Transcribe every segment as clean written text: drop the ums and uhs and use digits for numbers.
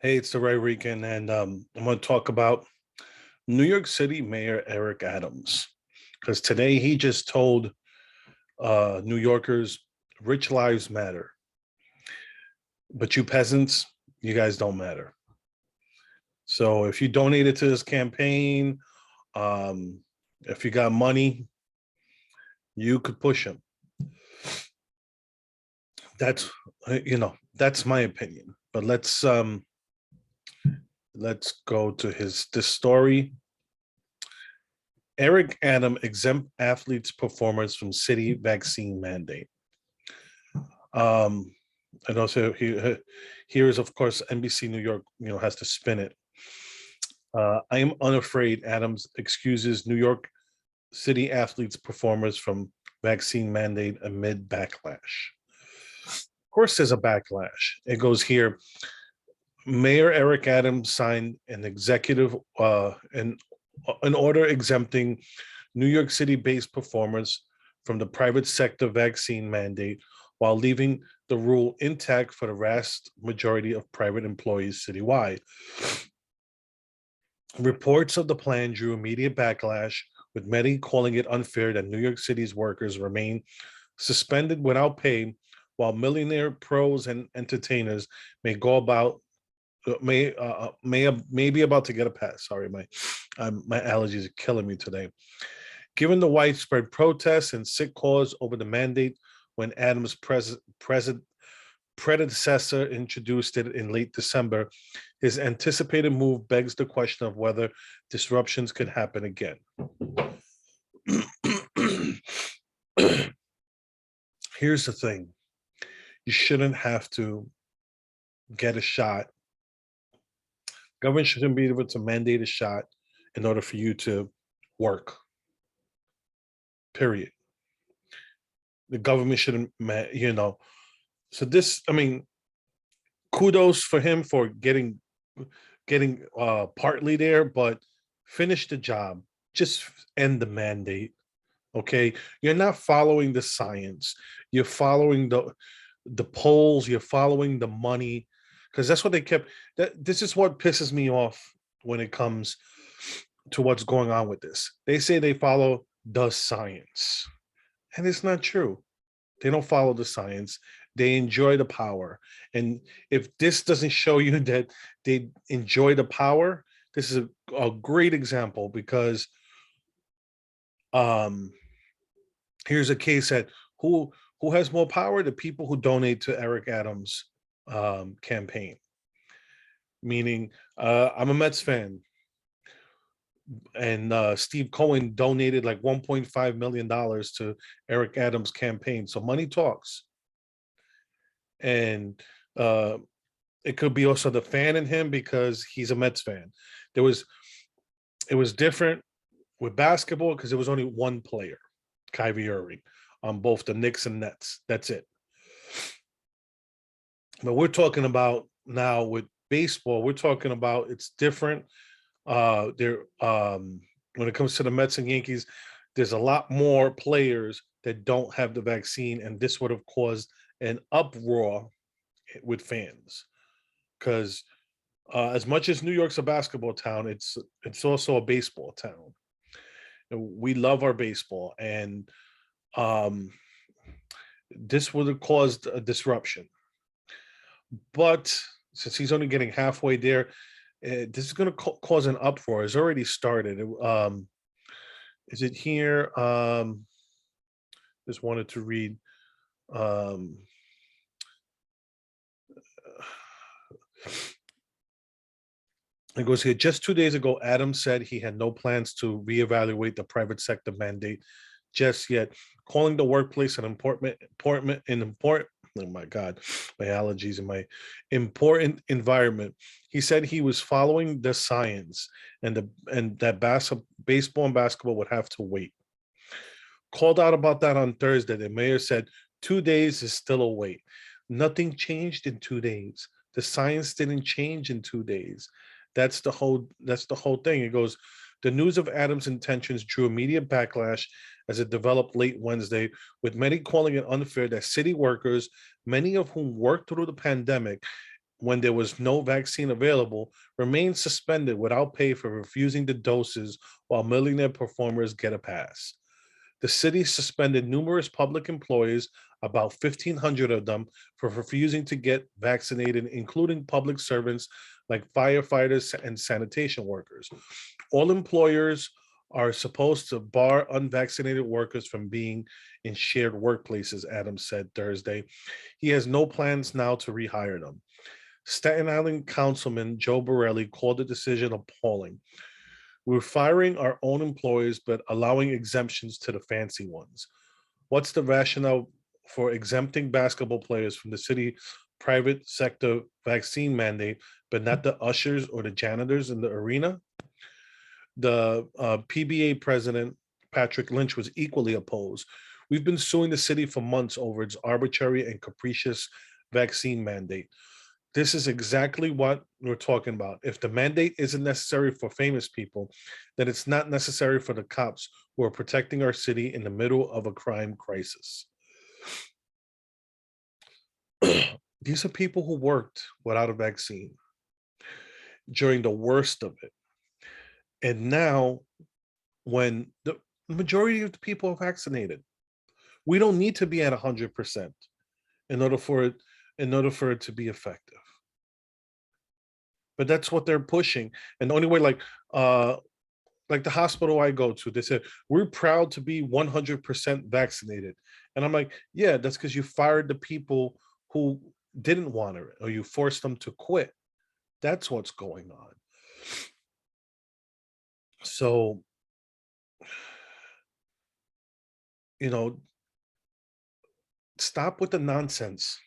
Hey, it's the Ray Rican, and I'm going to talk about New York City Mayor Eric Adams because today he just told New Yorkers, "Rich lives matter, but you peasants, you guys don't matter." So if you donated to this campaign, um, if you got money, you could push him. That's that's my opinion. But let's go to his this story. Eric Adams exempt athletes' performers from city vaccine mandate. Um, and also here is of course NBC New York, has to spin it. I am unafraid Adams excuses New York City athletes' performers from vaccine mandate amid backlash. Of course, there's a backlash. It goes here. Mayor Eric Adams signed an executive an order exempting New York City-based performers from the private sector vaccine mandate while leaving the rule intact for the vast majority of private employees citywide. Reports of the plan drew immediate backlash, with many calling it unfair that New York City's workers remain suspended without pay while millionaire pros and entertainers may go about may be about to get a pass. Sorry, my allergies are killing me today. Given the widespread protests and sick calls over the mandate when Adams' predecessor introduced it in late December, his anticipated move begs the question of whether disruptions could happen again. Here's the thing. You shouldn't have to get a shot. Government shouldn't be able to mandate a shot in order for you to work. Period. The government shouldn't, So this, kudos for him for getting partly there, but finish the job. Just end the mandate. Okay, you're not following the science. You're following the polls. You're following the money, because that's what they kept. This is what pisses me off when it comes to what's going on with this. They say they follow the science, and it's not true. They don't follow the science. They enjoy the power. And if this doesn't show you that they enjoy the power, this is a great example, because here's a case that who has more power? The people who donate to Eric Adams' campaign. Meaning, I'm a Mets fan, and Steve Cohen donated like $1.5 million to Eric Adams' campaign. So money talks. And it could be also the fan in him because he's a Mets fan. It was different with basketball because there was only one player, Kyrie Irving, on both the Knicks and Nets. That's it. But we're talking about now with baseball, we're talking about it's different. When it comes to the Mets and Yankees, there's a lot more players that don't have the vaccine, and this would have caused an uproar with fans, because as much as New York's a basketball town, it's also a baseball town. We love our baseball, and this would have caused a disruption. But since he's only getting halfway there, this is going to cause an uproar. It's already started. Is it here? Just wanted to read. It goes here. Just 2 days ago, Adams said he had no plans to reevaluate the private sector mandate just yet, calling the workplace an important. Oh my God, my allergies and my important environment. He said he was following the science, and that baseball and basketball would have to wait. Called out about that on Thursday, the mayor said 2 days is still a wait. Nothing changed in 2 days. The science didn't change in 2 days. That's the whole thing. It goes, the news of Adams' intentions drew immediate backlash as it developed late Wednesday, with many calling it unfair that city workers, many of whom worked through the pandemic, when there was no vaccine available, remain suspended without pay for refusing the doses while millionaire performers get a pass. The city suspended numerous public employees, about 1,500 of them, for refusing to get vaccinated, including public servants like firefighters and sanitation workers. All employers are supposed to bar unvaccinated workers from being in shared workplaces, Adams said Thursday. He has no plans now to rehire them. Staten Island Councilman Joe Borelli called the decision appalling. We're firing our own employees, but allowing exemptions to the fancy ones. What's the rationale for exempting basketball players from the city private sector vaccine mandate, but not the ushers or the janitors in the arena? The PBA president, Patrick Lynch, was equally opposed. We've been suing the city for months over its arbitrary and capricious vaccine mandate. This is exactly what we're talking about. If the mandate isn't necessary for famous people, then it's not necessary for the cops who are protecting our city in the middle of a crime crisis. These are people who worked without a vaccine during the worst of it. And now, when the majority of the people are vaccinated, we don't need to be at 100% in order for it to be effective. But that's what they're pushing. And the only way, like the hospital I go to, they said, we're proud to be 100% vaccinated. And I'm like, yeah, that's because you fired the people who didn't want it, or you forced them to quit. That's what's going on. So, stop with the nonsense.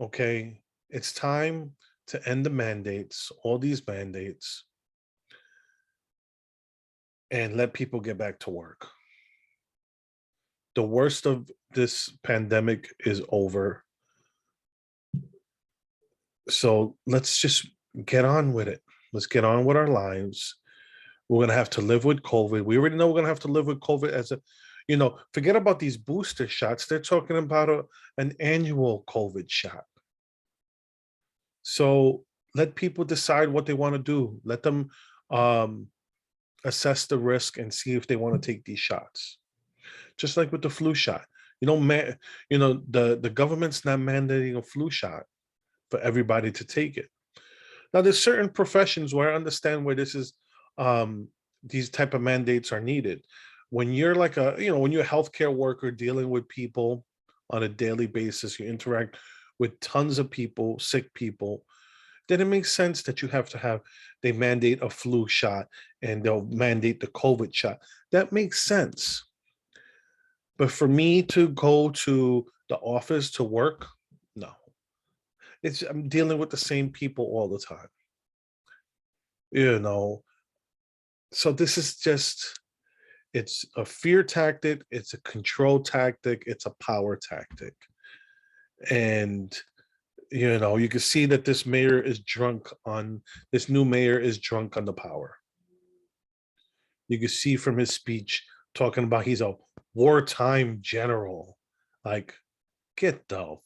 Okay. It's time to end the mandates, all these mandates, and let people get back to work. The worst of this pandemic is over. So let's just get on with it. Let's get on with our lives. We're going to have to live with COVID. We already know we're going to have to live with COVID as forget about these booster shots. They're talking about an annual COVID shot. So let people decide what they want to do. Let them assess the risk and see if they want to take these shots. Just like with the flu shot. The government's not mandating a flu shot for everybody to take it. Now, there's certain professions where I understand where this is, these type of mandates are needed. When you're like when you're a healthcare worker dealing with people on a daily basis, you interact with tons of people, sick people, then it makes sense that they mandate a flu shot and they'll mandate the COVID shot. That makes sense. But for me to go to the office to work, no. I'm dealing with the same people all the time. So this is just, it's a fear tactic, it's a control tactic, it's a power tactic. And you can see that this new mayor is drunk on the power. You can see from his speech talking about he's a wartime general. Like, get the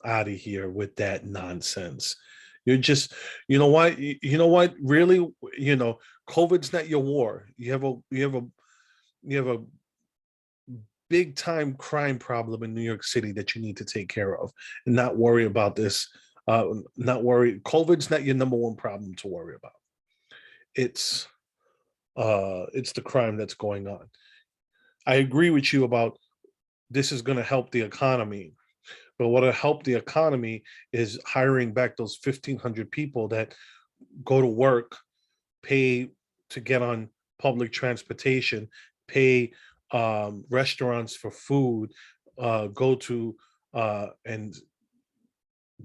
out of here with that nonsense. You're just, what? Really, COVID's not your war. You have a big time crime problem in New York City that you need to take care of and not worry about this. COVID's not your number one problem to worry about. It's the crime that's going on. I agree with you about this is going to help the economy, but what'll help the economy is hiring back those 1,500 people that go to work, pay to get on public transportation, pay restaurants for food, go to and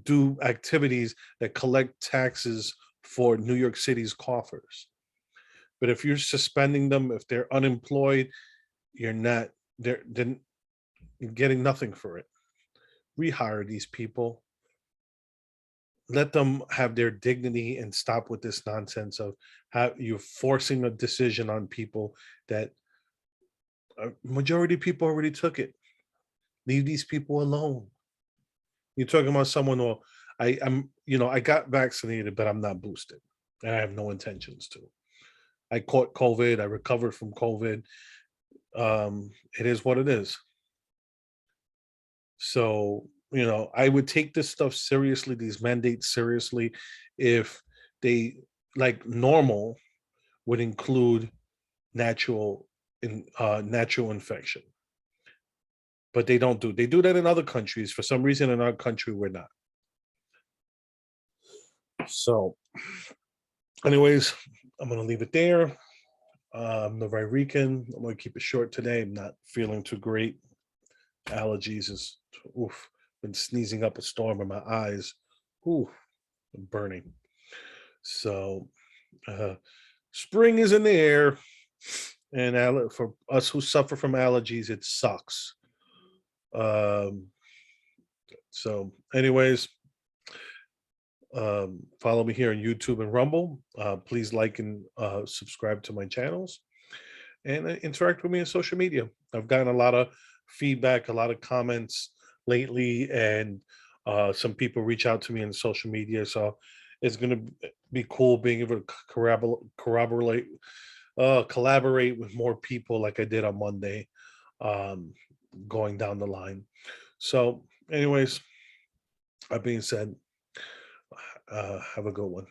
do activities that collect taxes for New York City's coffers. But if you're suspending them, if they're unemployed, they're getting nothing for it. Rehire these people. Let them have their dignity and stop with this nonsense of how you're forcing a decision on people that majority of people already took it. Leave these people alone. You're talking about someone, well, I got vaccinated, but I'm not boosted, and I have no intentions to. I caught COVID. I recovered from COVID. It is what it is. So, I would take this stuff seriously, these mandates seriously, if they, like, normal would include natural infection. But they don't do. They do that in other countries. For some reason, in our country, we're not. So, anyways, I'm gonna leave it there. I'm the Rican. I'm gonna keep it short today. I'm not feeling too great. Allergies is oof. Been sneezing up a storm in my eyes. Ooh, I'm burning. So, uh, spring is in the air, and for us who suffer from allergies, it sucks. Um, so, anyways, follow me here on YouTube and Rumble. Please like and subscribe to my channels, and interact with me on social media. I've gotten a lot of feedback, a lot of comments lately, and some people reach out to me on social media. So it's going to be cool being able to collaborate with more people like I did on Monday, um, going down the line. So, anyways, that being said, have a good one.